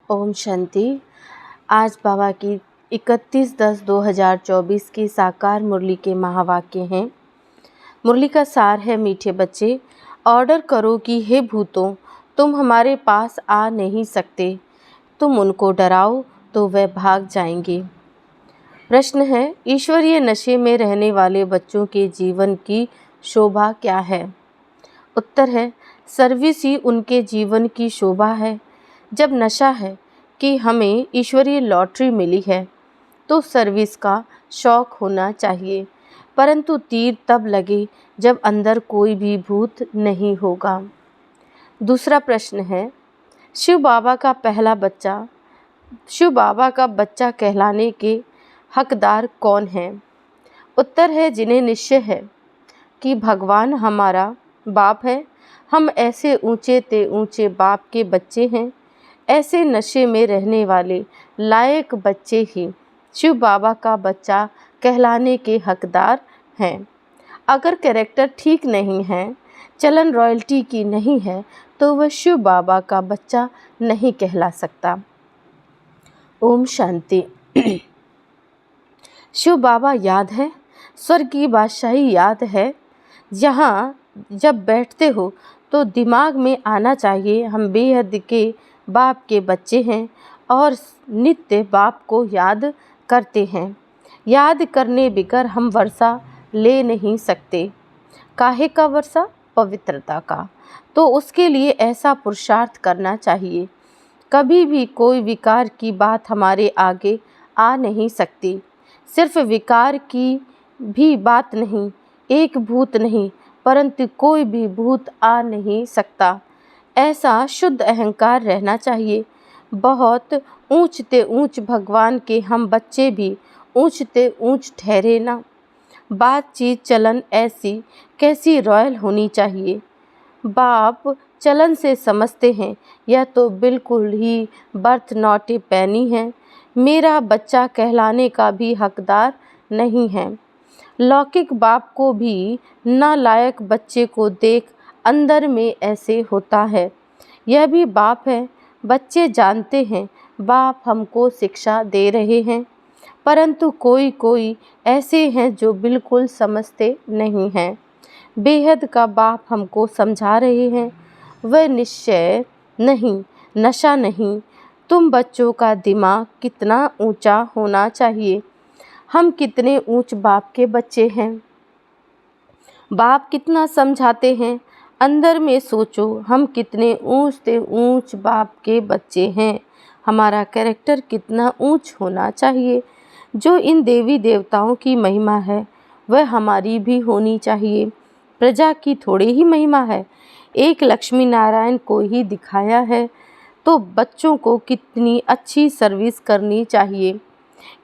ओम शांति। आज बाबा की 31/10/2024 की साकार मुरली के महावाक्य हैं। मुरली का सार है, मीठे बच्चे, ऑर्डर करो कि हे भूतों, तुम हमारे पास आ नहीं सकते। तुम उनको डराओ तो वह भाग जाएंगे। प्रश्न है, ईश्वरीय नशे में रहने वाले बच्चों के जीवन की शोभा क्या है? उत्तर है, सर्विस ही उनके जीवन की शोभा है। जब नशा है कि हमें ईश्वरीय लॉटरी मिली है तो सर्विस का शौक होना चाहिए, परंतु तीर तब लगे जब अंदर कोई भी भूत नहीं होगा। दूसरा प्रश्न है, शिव बाबा का बच्चा कहलाने के हकदार कौन है? उत्तर है, जिन्हें निश्चय है कि भगवान हमारा बाप है, हम ऐसे ऊंचे ते ऊंचे बाप के बच्चे हैं। ऐसे नशे में रहने वाले लायक बच्चे ही शिव बाबा का बच्चा कहलाने के हकदार हैं। अगर कैरेक्टर ठीक नहीं है, चलन रॉयल्टी की नहीं है, तो वह शिव बाबा का बच्चा नहीं कहला सकता। ओम शांति। शिव बाबा याद है, स्वर्ग की बादशाही याद है। यहाँ जब बैठते हो तो दिमाग में आना चाहिए, हम बेहद के बाप के बच्चे हैं और नित्य बाप को याद करते हैं। याद करने बिगर हम वर्षा ले नहीं सकते। काहे का वर्षा? पवित्रता का। तो उसके लिए ऐसा पुरुषार्थ करना चाहिए। कभी भी कोई विकार की बात हमारे आगे आ नहीं सकती। सिर्फ विकार की भी बात नहीं, एक भूत नहीं, परंतु कोई भी भूत आ नहीं सकता। ऐसा शुद्ध अहंकार रहना चाहिए। बहुत ऊंचते ऊंच भगवान के हम बच्चे भी ऊंचते ऊंच ठहरे ना। बातचीत चलन ऐसी कैसी रॉयल होनी चाहिए। बाप चलन से समझते हैं, यह तो बिल्कुल ही बर्थ नॉट ए पैनी है। मेरा बच्चा कहलाने का भी हकदार नहीं है। लौकिक बाप को भी नालायक बच्चे को देख अंदर में ऐसे होता है। यह भी बाप है। बच्चे जानते हैं बाप हमको शिक्षा दे रहे हैं, परंतु कोई कोई ऐसे हैं जो बिल्कुल समझते नहीं हैं। बेहद का बाप हमको समझा रहे हैं, वह निश्चय नहीं, नशा नहीं। तुम बच्चों का दिमाग कितना ऊंचा होना चाहिए। हम कितने ऊंच बाप के बच्चे हैं। बाप कितना समझाते हैं, अंदर में सोचो, हम कितने ऊंचते ऊंच बाप के बच्चे हैं। हमारा कैरेक्टर कितना ऊंच होना चाहिए। जो इन देवी देवताओं की महिमा है वह हमारी भी होनी चाहिए। प्रजा की थोड़ी ही महिमा है, एक लक्ष्मी नारायण को ही दिखाया है, तो बच्चों को कितनी अच्छी सर्विस करनी चाहिए।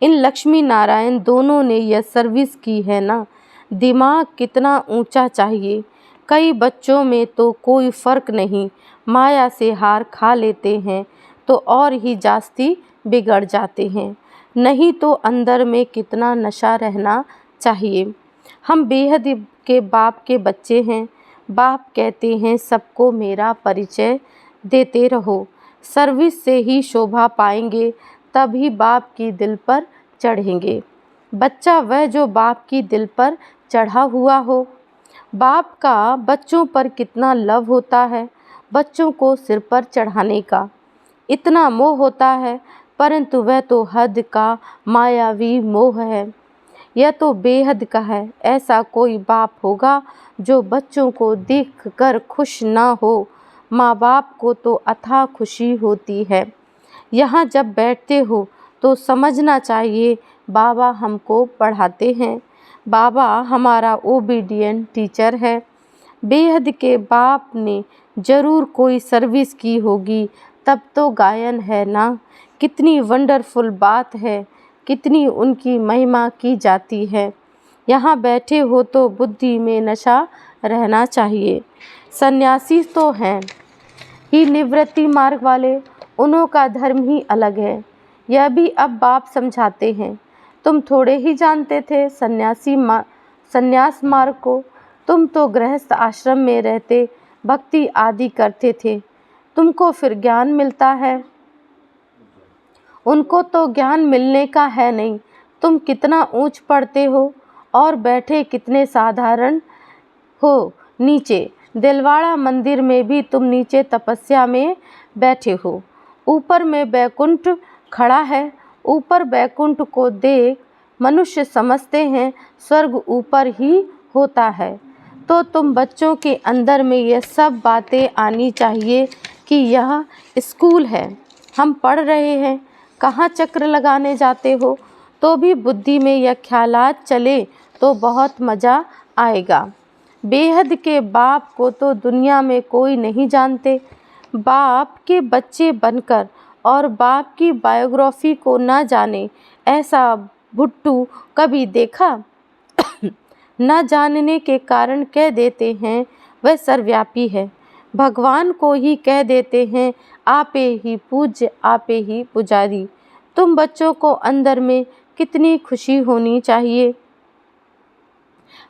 इन लक्ष्मी नारायण दोनों ने यह सर्विस की है ना। दिमाग कितना ऊंचा चाहिए। कई बच्चों में तो कोई फ़र्क नहीं, माया से हार खा लेते हैं तो और ही जास्ती बिगड़ जाते हैं। नहीं तो अंदर में कितना नशा रहना चाहिए। हम बेहद के बाप के बच्चे हैं। बाप कहते हैं सबको मेरा परिचय देते रहो। सर्विस से ही शोभा पाएंगे, तभी बाप की दिल पर चढ़ेंगे। बच्चा वह जो बाप की दिल पर चढ़ा हुआ हो। बाप का बच्चों पर कितना लव होता है। बच्चों को सिर पर चढ़ाने का इतना मोह होता है, परंतु वह तो हद का मायावी मोह है। यह तो बेहद का है। ऐसा कोई बाप होगा जो बच्चों को देखकर खुश ना हो। माँ बाप को तो अथाह खुशी होती है। यहाँ जब बैठते हो तो समझना चाहिए बाबा हमको पढ़ाते हैं। बाबा हमारा ओबीडियंट टीचर है। बेहद के बाप ने ज़रूर कोई सर्विस की होगी, तब तो गायन है ना। कितनी वंडरफुल बात है, कितनी उनकी महिमा की जाती है। यहाँ बैठे हो तो बुद्धि में नशा रहना चाहिए। सन्यासी तो हैं ही निवृत्ति मार्ग वाले, उन्हों का धर्म ही अलग है। यह भी अब बाप समझाते हैं। तुम थोड़े ही जानते थे सन्यास मार्ग को। तुम तो गृहस्थ आश्रम में रहते भक्ति आदि करते थे, तुमको फिर ज्ञान मिलता है। उनको तो ज्ञान मिलने का है नहीं। तुम कितना ऊंच पढ़ते हो और बैठे कितने साधारण हो नीचे। दिलवाड़ा मंदिर में भी तुम नीचे तपस्या में बैठे हो। ऊपर में वैकुंठ खड़ा है। ऊपर वैकुंठ को देख मनुष्य समझते हैं स्वर्ग ऊपर ही होता है। तो तुम बच्चों के अंदर में ये सब बातें आनी चाहिए कि यह स्कूल है, हम पढ़ रहे हैं। कहाँ चक्र लगाने जाते हो तो भी बुद्धि में यह ख्यालात चले तो बहुत मज़ा आएगा। बेहद के बाप को तो दुनिया में कोई नहीं जानते। बाप के बच्चे बनकर और बाप की बायोग्राफी को ना जाने ऐसा भुट्टू कभी देखा? न जानने के कारण कह देते हैं वह सर्वव्यापी है। भगवान को ही कह देते हैं आपे ही पूज्य, आपे ही पुजारी। तुम बच्चों को अंदर में कितनी खुशी होनी चाहिए।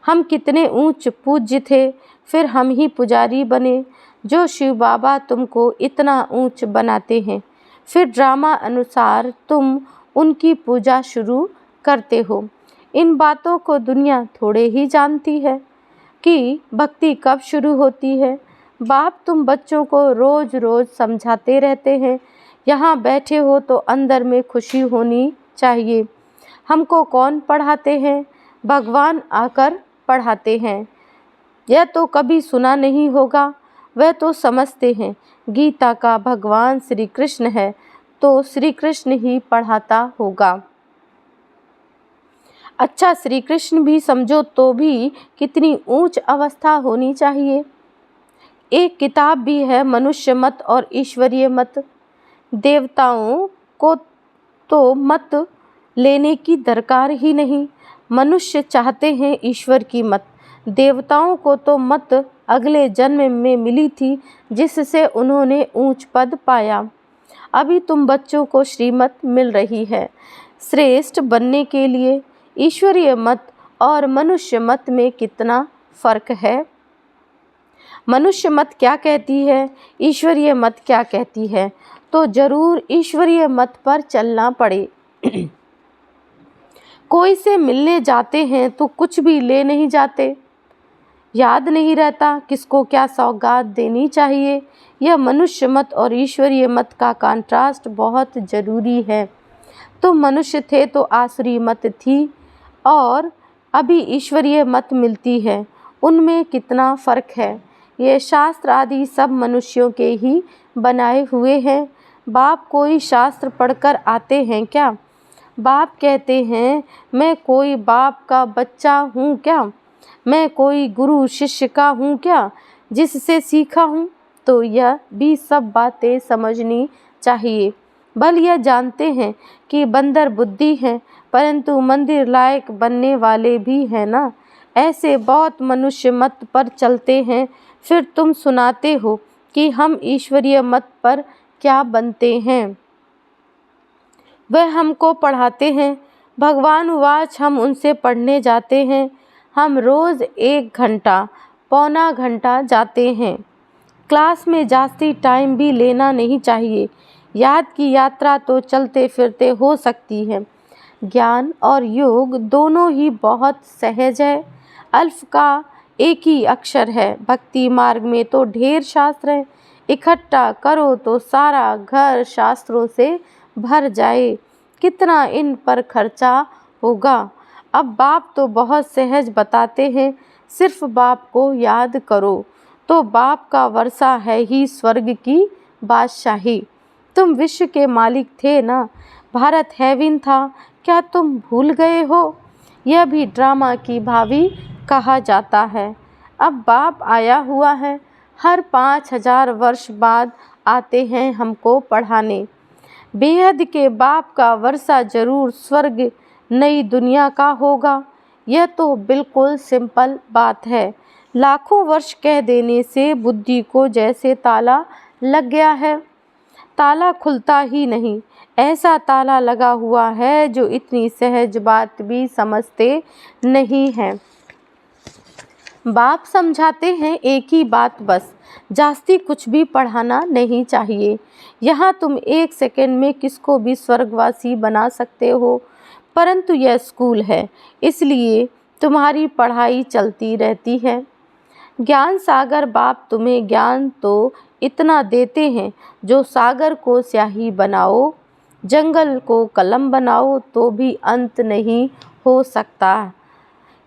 हम कितने ऊंच पूज्य थे, फिर हम ही पुजारी बने। जो शिव बाबा तुमको इतना ऊंच बनाते हैं, फिर ड्रामा अनुसार तुम उनकी पूजा शुरू करते हो। इन बातों को दुनिया थोड़े ही जानती है कि भक्ति कब शुरू होती है। बाप तुम बच्चों को रोज़ रोज़ समझाते रहते हैं। यहाँ बैठे हो तो अंदर में खुशी होनी चाहिए। हमको कौन पढ़ाते हैं? भगवान आकर पढ़ाते हैं। यह तो कभी सुना नहीं होगा, वह तो समझते हैं। गीता का भगवान श्री कृष्ण है तो श्री कृष्ण ही पढ़ाता होगा। अच्छा, श्री कृष्ण भी समझो तो भी कितनी ऊंच अवस्था होनी चाहिए। एक किताब भी है मनुष्य मत और ईश्वरीय मत। देवताओं को तो मत लेने की दरकार ही नहीं। मनुष्य चाहते हैं ईश्वर की मत। देवताओं को तो मत अगले जन्म में मिली थी जिससे उन्होंने ऊंच पद पाया। अभी तुम बच्चों को श्रीमत मिल रही है श्रेष्ठ बनने के लिए। ईश्वरीय मत और मनुष्य मत में कितना फर्क है। मनुष्य मत क्या कहती है, ईश्वरीय मत क्या कहती है, तो जरूर ईश्वरीय मत पर चलना पड़े। कोई से मिलने जाते हैं तो कुछ भी ले नहीं जाते, याद नहीं रहता किसको क्या सौगात देनी चाहिए। यह मनुष्य मत और ईश्वरीय मत का कंट्रास्ट बहुत ज़रूरी है। तुम मनुष्य थे तो आसुरी मत थी और अभी ईश्वरीय मत मिलती है, उनमें कितना फ़र्क है। ये शास्त्र आदि सब मनुष्यों के ही बनाए हुए हैं। बाप कोई शास्त्र पढ़कर आते हैं क्या? बाप कहते हैं मैं कोई बाप का बच्चा हूँ क्या? मैं कोई गुरु शिष्य का हूँ क्या जिससे सीखा हूँ? तो यह भी सब बातें समझनी चाहिए। भल यह जानते हैं कि बंदर बुद्धि है, परंतु मंदिर लायक बनने वाले भी हैं ना। ऐसे बहुत मनुष्य मत पर चलते हैं, फिर तुम सुनाते हो कि हम ईश्वरीय मत पर क्या बनते हैं। वह हमको पढ़ाते हैं। भगवान उवाच हम उनसे पढ़ने जाते हैं। हम रोज़ 1 घंटा पौना घंटा जाते हैं। क्लास में जास्ती टाइम भी लेना नहीं चाहिए। याद की यात्रा तो चलते फिरते हो सकती है। ज्ञान और योग दोनों ही बहुत सहज है। अल्फ का एक ही अक्षर है। भक्ति मार्ग में तो ढेर शास्त्र है, इकट्ठा करो तो सारा घर शास्त्रों से भर जाए। कितना इन पर खर्चा होगा। अब बाप तो बहुत सहज बताते हैं, सिर्फ बाप को याद करो तो बाप का वर्षा है ही स्वर्ग की बादशाही। तुम विश्व के मालिक थे ना, भारत हेवन था, क्या तुम भूल गए हो? यह भी ड्रामा की भावी कहा जाता है। अब बाप आया हुआ है, हर 5000 वर्ष बाद आते हैं हमको पढ़ाने। बेहद के बाप का वर्षा जरूर स्वर्ग नई दुनिया का होगा। यह तो बिल्कुल सिंपल बात है। लाखों वर्ष कह देने से बुद्धि को जैसे ताला लग गया है, ताला खुलता ही नहीं। ऐसा ताला लगा हुआ है जो इतनी सहज बात भी समझते नहीं हैं। बाप समझाते हैं एक ही बात बस, जास्ती कुछ भी पढ़ाना नहीं चाहिए। यहाँ तुम 1 सेकंड में किसको भी स्वर्गवासी बना सकते हो, परंतु यह स्कूल है, इसलिए तुम्हारी पढ़ाई चलती रहती है। ज्ञान सागर बाप तुम्हें ज्ञान तो इतना देते हैं जो सागर को स्याही बनाओ, जंगल को कलम बनाओ तो भी अंत नहीं हो सकता।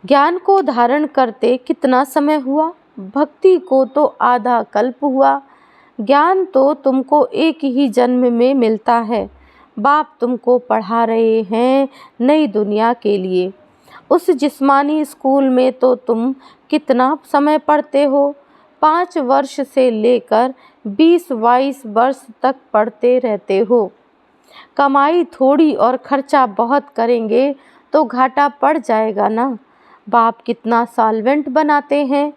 ज्ञान को धारण करते कितना समय हुआ, भक्ति को तो आधा कल्प हुआ। ज्ञान तो तुमको एक ही जन्म में मिलता है। बाप तुमको पढ़ा रहे हैं नई दुनिया के लिए। उस जिस्मानी स्कूल में तो तुम कितना समय पढ़ते हो, 5 वर्ष से लेकर 20-22 वर्ष तक पढ़ते रहते हो। कमाई थोड़ी और खर्चा बहुत करेंगे तो घाटा पड़ जाएगा ना। बाप कितना सॉल्वेंट बनाते हैं,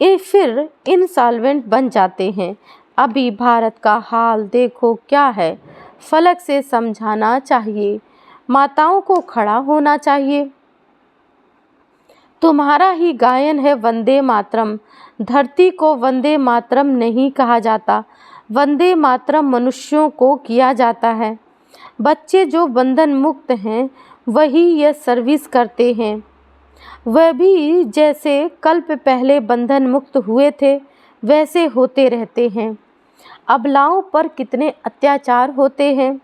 ये फिर इनसॉल्वेंट बन जाते हैं। अभी भारत का हाल देखो क्या है, फलक से समझाना चाहिए, माताओं को खड़ा होना चाहिए। तुम्हारा ही गायन है वंदे मातरम। धरती को वंदे मातरम नहीं कहा जाता, वंदे मातरम मनुष्यों को किया जाता है। बच्चे जो बंधन मुक्त हैं वही यह सर्विस करते हैं। वह भी जैसे कल्प पहले बंधन मुक्त हुए थे वैसे होते रहते हैं। अबलाओं पर कितने अत्याचार होते हैं।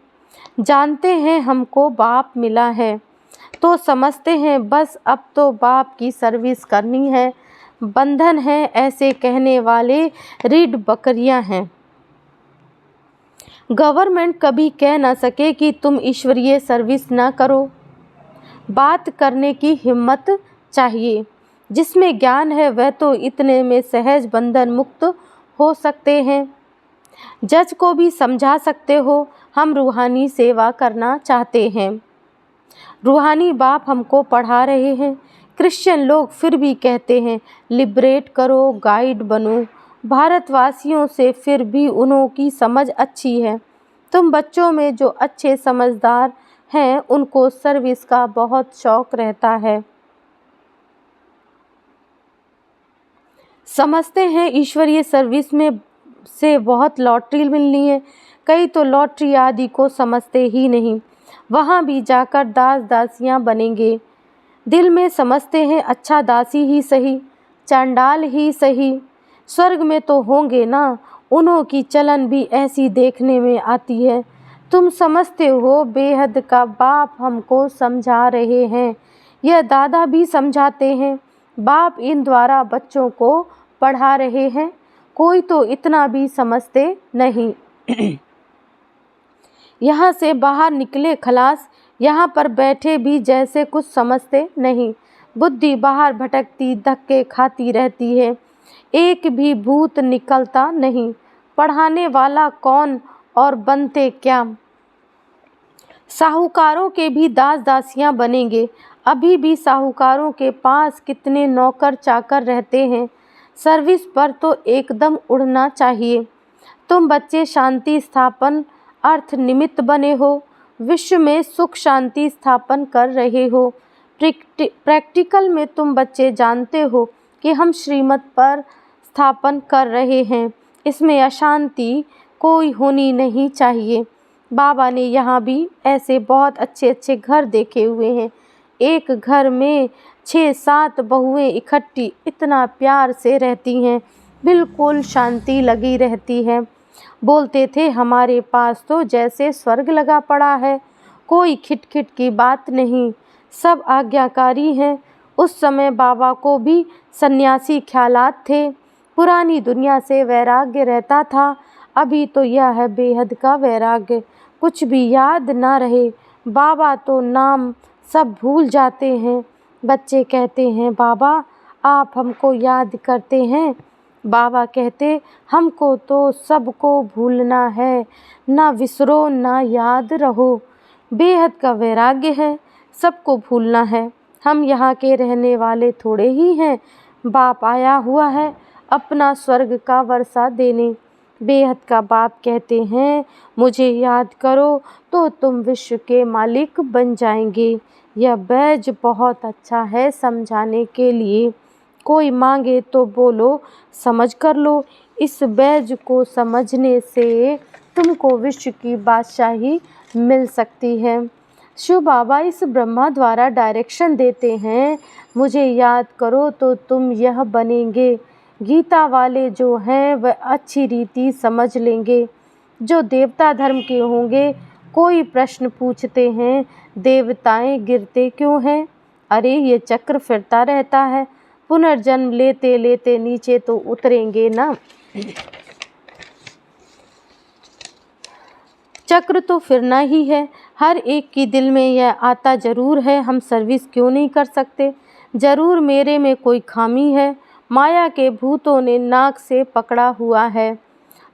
जानते हैं हमको बाप मिला है तो समझते हैं बस अब तो बाप की सर्विस करनी है। बंधन है ऐसे कहने वाले रीढ़ बकरियां हैं। गवर्नमेंट कभी कह ना सके कि तुम ईश्वरीय सर्विस ना करो। बात करने की हिम्मत चाहिए। जिसमें ज्ञान है वह तो इतने में सहज बंधन मुक्त हो सकते हैं। जज को भी समझा सकते हो हम रूहानी सेवा करना चाहते हैं। रूहानी बाप हमको पढ़ा रहे हैं। क्रिश्चियन लोग फिर भी कहते हैं लिबरेट करो, गाइड बनो। भारतवासियों से फिर भी उन्हों समझ अच्छी है। तुम बच्चों में जो अच्छे समझदार हैं उनको सर्विस का बहुत शौक रहता है। समझते हैं ईश्वरीय सर्विस में से बहुत लॉटरी मिलनी है। कई तो लॉटरी आदि को समझते ही नहीं, वहाँ भी जाकर दास दासियाँ बनेंगे। दिल में समझते हैं अच्छा दासी ही सही, चांडाल ही सही, स्वर्ग में तो होंगे ना। उन्हों की चलन भी ऐसी देखने में आती है। तुम समझते हो बेहद का बाप हमको समझा रहे हैं, यह दादा भी समझाते हैं। बाप इन द्वारा बच्चों को पढ़ा रहे हैं। कोई तो इतना भी समझते नहीं। यहाँ से बाहर निकले खलास, यहाँ पर बैठे भी जैसे कुछ समझते नहीं। बुद्धि बाहर भटकती धक्के खाती रहती है, एक भी भूत निकलता नहीं। पढ़ाने वाला कौन और बनते क्या। साहूकारों के भी दास दासियां बनेंगे। अभी भी साहूकारों के पास कितने नौकर चाकर रहते हैं। सर्विस पर तो एकदम उड़ना चाहिए। तुम बच्चे शांति स्थापन अर्थ निमित्त बने हो, विश्व में सुख शांति स्थापन कर रहे हो। प्रैक्टिकल में तुम बच्चे जानते हो कि हम श्रीमत पर स्थापन कर रहे हैं, इसमें अशांति कोई होनी नहीं चाहिए। बाबा ने यहाँ भी ऐसे बहुत अच्छे अच्छे घर देखे हुए हैं। एक घर में 6-7 बहुएं इकट्ठी इतना प्यार से रहती हैं, बिल्कुल शांति लगी रहती है। बोलते थे हमारे पास तो जैसे स्वर्ग लगा पड़ा है, कोई खिटखिट की बात नहीं, सब आज्ञाकारी हैं। उस समय बाबा को भी सन्यासी ख्यालात थे, पुरानी दुनिया से वैराग्य रहता था। अभी तो यह है बेहद का वैराग्य, कुछ भी याद ना रहे। बाबा तो नाम सब भूल जाते हैं। बच्चे कहते हैं बाबा आप हमको याद करते हैं। बाबा कहते हमको तो सबको भूलना है, ना विसरो ना याद रहो। बेहद का वैराग्य है, सबको भूलना है। हम यहाँ के रहने वाले थोड़े ही हैं। बाप आया हुआ है अपना स्वर्ग का वर्षा देने। बेहद का बाप कहते हैं मुझे याद करो तो तुम विश्व के मालिक बन जाएंगे। यह बैज बहुत अच्छा है समझाने के लिए। कोई मांगे तो बोलो, समझ कर लो। इस बैज को समझने से तुमको विश्व की बादशाही मिल सकती है। शिव बाबा इस ब्रह्मा द्वारा डायरेक्शन देते हैं, मुझे याद करो तो तुम यह बनेंगे। गीता वाले जो हैं वह अच्छी रीति समझ लेंगे। जो देवता धर्म के होंगे, कोई प्रश्न पूछते हैं, देवताएं गिरते क्यों हैं? अरे ये चक्र फिरता रहता है, पुनर्जन्म लेते लेते नीचे तो उतरेंगे ना। चक्र तो फिरना ही है। हर एक की दिल में यह आता जरूर है, हम सर्विस क्यों नहीं कर सकते। जरूर मेरे में कोई खामी है, माया के भूतों ने नाक से पकड़ा हुआ है।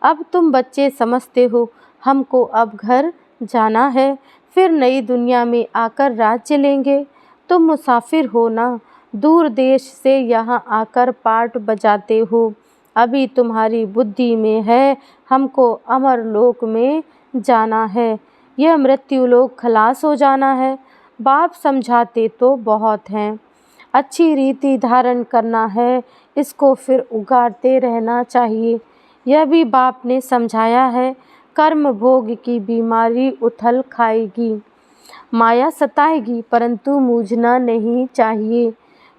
अब तुम बच्चे समझते हो, हमको अब घर जाना है, फिर नई दुनिया में आकर राज्य लेंगे। तुम मुसाफिर हो ना, दूर देश से यहाँ आकर पार्ट बजाते हो। अभी तुम्हारी बुद्धि में है हमको अमर लोक में जाना है, यह मृत्यु लोक खलास हो जाना है। बाप समझाते तो बहुत हैं, अच्छी रीति धारण करना है, इसको फिर उगाड़ते रहना चाहिए। यह भी बाप ने समझाया है, कर्म भोग की बीमारी उथल खाएगी, माया सताएगी, परंतु मूझना नहीं चाहिए।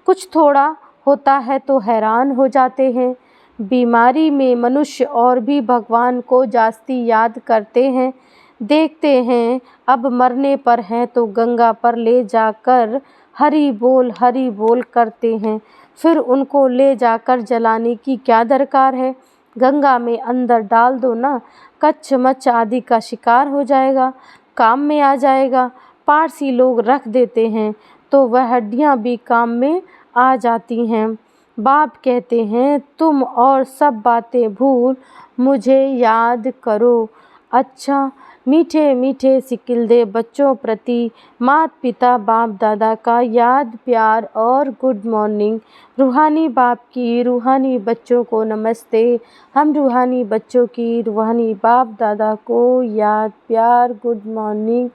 कुछ थोड़ा होता है तो हैरान हो जाते हैं। बीमारी में मनुष्य और भी भगवान को जास्ती याद करते हैं। देखते हैं अब मरने पर हैं तो गंगा पर ले जाकर हरि बोल करते हैं, फिर उनको ले जाकर जलाने की क्या दरकार है। गंगा में अंदर डाल दो ना, कच्छ मच्छ आदि का शिकार हो जाएगा, काम में आ जाएगा। पारसी लोग रख देते हैं तो वह हड्डियाँ भी काम में आ जाती हैं। बाप कहते हैं तुम और सब बातें भूल मुझे याद करो। अच्छा, मीठे मीठे सिकिलदे बच्चों प्रति माता पिता बाप दादा का याद प्यार और गुड मॉर्निंग। रूहानी बाप की रूहानी बच्चों को नमस्ते। हम रूहानी बच्चों की रूहानी बाप दादा को याद प्यार गुड मॉर्निंग,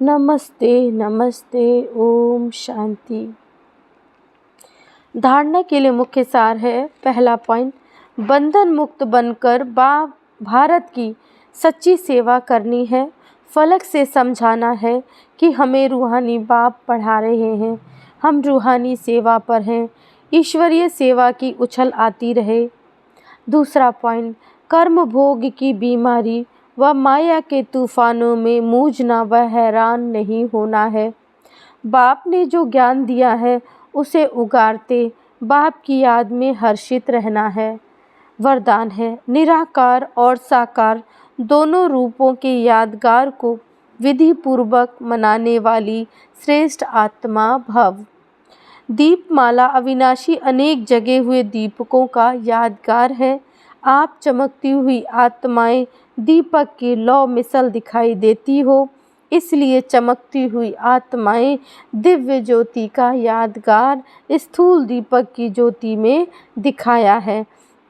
नमस्ते नमस्ते, ओम शांति। धारणा के लिए मुख्य सार है। पहला पॉइंट, बंधन मुक्त बनकर भारत की सच्ची सेवा करनी है। फलक से समझाना है कि हमें रूहानी बाप पढ़ा रहे हैं, हम रूहानी सेवा पर हैं, ईश्वरीय सेवा की उछल आती रहे। दूसरा पॉइंट, कर्म भोग की बीमारी व माया के तूफानों में मूझना व हैरान नहीं होना है। बाप ने जो ज्ञान दिया है उसे उगारते बाप की याद में हर्षित रहना है। वरदान है, निराकार और साकार दोनों रूपों के यादगार को विधि पूर्वक मनाने वाली श्रेष्ठ आत्मा भव। दीपमाला अविनाशी अनेक जगे हुए दीपकों का यादगार है। आप चमकती हुई आत्माएं दीपक की लौ मिसल दिखाई देती हो, इसलिए चमकती हुई आत्माएं दिव्य ज्योति का यादगार स्थूल दीपक की ज्योति में दिखाया है।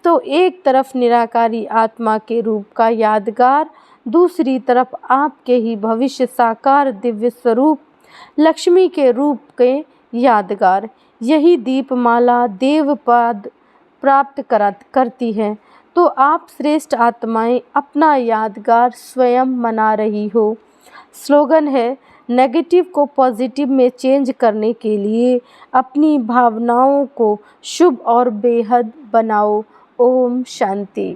तो एक तरफ निराकारी आत्मा के रूप का यादगार, दूसरी तरफ आपके ही भविष्य साकार दिव्य स्वरूप लक्ष्मी के रूप के यादगार। यही दीपमाला देवपद प्राप्त करती है। तो आप श्रेष्ठ आत्माएं अपना यादगार स्वयं मना रही हो। स्लोगन है, नेगेटिव को पॉजिटिव में चेंज करने के लिए अपनी भावनाओं को शुभ और बेहद बनाओ। ओम शांति।